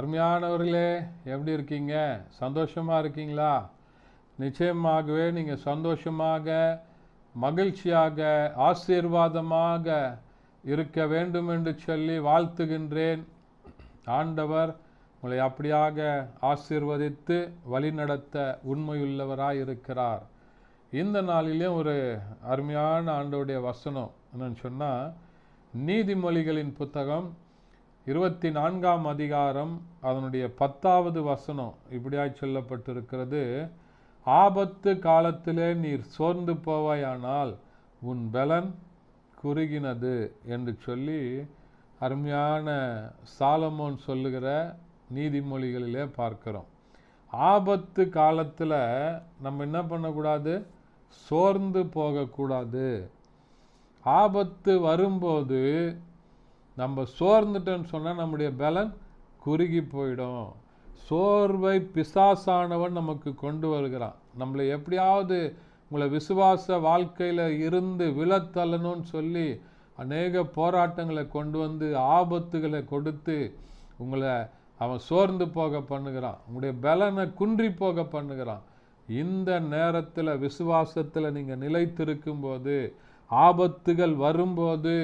அருமையானவர்களே, எப்படி இருக்கீங்க? சந்தோஷமாக இருக்கீங்களா? நிச்சயமாகவே நீங்கள் சந்தோஷமாக, மகிழ்ச்சியாக, ஆசீர்வாதமாக இருக்க வேண்டும் என்று சொல்லி வாழ்த்துகின்றேன். ஆண்டவர் உங்களை அப்படியாக ஆசீர்வதித்து வழிநடத்த உண்மையுள்ளவராய் இருக்கிறார். இந்த நாளிலே ஒரு அருமையான ஆண்டவருடைய வசனம் என்னன்னு சொன்னால், நீதிமொழிகளின் புத்தகம் 24ஆம் அதிகாரம் அதனுடைய 10வது வசனம் இப்படியாய் சொல்லப்பட்டிருக்கிறது. ஆபத்து காலத்திலே நீர் சோர்ந்து போவாயானால் உன் பலன் குறுகினது என்று சொல்லி அருமையான சாலமோன் சொல்லுகிற நீதிமொழிகளிலே பார்க்கிறோம். ஆபத்து காலத்தில் நம்ம என்ன பண்ணக்கூடாது? சோர்ந்து போகக்கூடாது. ஆபத்து வரும்போது நம்ம சோர்ந்துட்டோன்னு சொன்னால் நம்முடைய பலன் குறுகி போயிடும். சோர்வை பிசாசானவன் நமக்கு கொண்டு வருகிறான். நம்மளை எப்படியாவது உங்களை விசுவாச வாழ்க்கையில் இருந்து விழத்தள்ளணும்னு சொல்லி அநேக போராட்டங்களை கொண்டு வந்து ஆபத்துகளை கொடுத்து உங்களை அவன் சோர்ந்து போக பண்ணுகிறான். உங்களுடைய பலனை குன்றி போக பண்ணுகிறான். இந்த நேரத்தில் விசுவாசத்தில் நீங்கள் நிலைத்திருக்கும் போது, ஆபத்துகள் வரும்போது,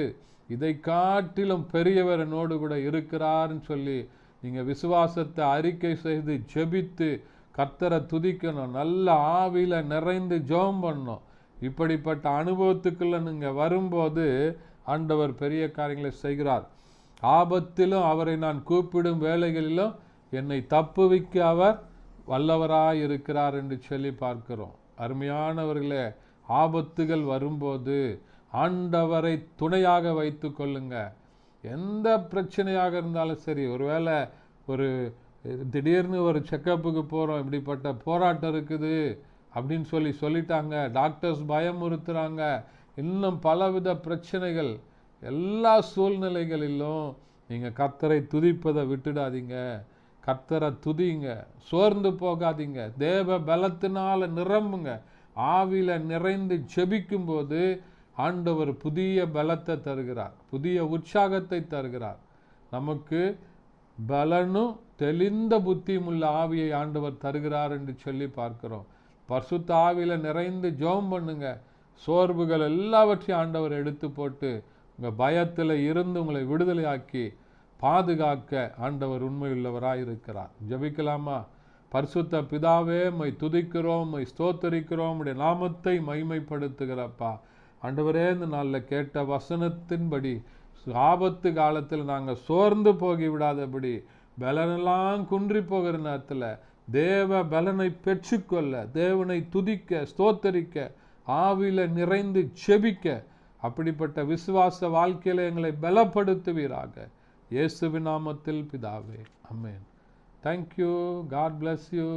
இதை காட்டிலும் பெரியவர் என்னோடு கூட இருக்கிறார்னு சொல்லி நீங்கள் விசுவாசத்தை அறிக்கை செய்து ஜெபித்து கர்த்தரை துதிக்கணும். நல்ல ஆவியில் நிறைந்து ஜெபம் பண்ணணும். இப்படிப்பட்ட அனுபவத்துக்குள்ள நீங்கள் வரும்போது ஆண்டவர் பெரிய காரியங்களை செய்கிறார். ஆபத்திலும் அவரை நான் கூப்பிடும் வேளைகளிலும் என்னை தப்புவிக்க அவர் வல்லவராய் இருக்கிறார் என்று சொல்லி பார்க்கிறோம். அருமையானவர்களே, ஆபத்துகள் வரும்போது ஆண்டவரை துணையாக வைத்து கொள்ளுங்க. எந்த பிரச்சனையாக இருந்தாலும் சரி, ஒருவேளை ஒரு திடீர்னு ஒரு செக்கப்புக்கு போகிறோம், இப்படிப்பட்ட போராட்டம் இருக்குது அப்படின்னு சொல்லிட்டாங்க, டாக்டர்ஸ் பயமுறுத்துகிறாங்க, இன்னும் பலவித பிரச்சனைகள், எல்லா சூழ்நிலைகளிலும் நீங்கள் கர்த்தரை துதிப்பதை விட்டுடாதீங்க. கர்த்தரை துதிங்க, சோர்ந்து போகாதீங்க, தேவ பலத்தினால நிரம்புங்க. ஆவியில் நிறைந்து ஜெபிக்கும் போது ஆண்டவர் புதிய பலத்தை தருகிறார், புதிய உற்சாகத்தை தருகிறார். நமக்கு பலனும் தெளிந்த புத்தியும் உள்ள ஆவியை ஆண்டவர் தருகிறார் என்று சொல்லி பார்க்கிறோம். பரிசுத்த ஆவியில் நிறைந்து ஜெபம் பண்ணுங்க. சோர்வுகள் எல்லாவற்றையும் ஆண்டவர் எடுத்து போட்டு உங்கள் பயத்தில் இருந்து உங்களை விடுதலையாக்கி பாதுகாக்க ஆண்டவர் உண்மையுள்ளவராக இருக்கிறார். ஜெபிக்கலாமா? பரிசுத்த பிதாவே, மை துதிக்கிறோம், மை ஸ்தோத்தரிக்கிறோம், உடைய நாமத்தை மகிமைப்படுத்துகிறப்பா. ஆண்டவரே, இந்த நாளில் கேட்ட வசனத்தின்படி ஆபத்து காலத்தில் நாங்கள் சோர்ந்து போகி விடாதபடி, பலனெல்லாம் குன்றி போகிற நேரத்தில் தேவ பலனை பெற்றுக்கொள்ள, தேவனை துதிக்க, ஸ்தோத்தரிக்க, ஆவியில் நிறைந்து செபிக்க, அப்படிப்பட்ட விசுவாச வாழ்க்கையில் எங்களை பலப்படுத்துவீராக. இயேசுவின் நாமத்தில் பிதாவே, ஆமென். தேங்க்யூ. God bless you.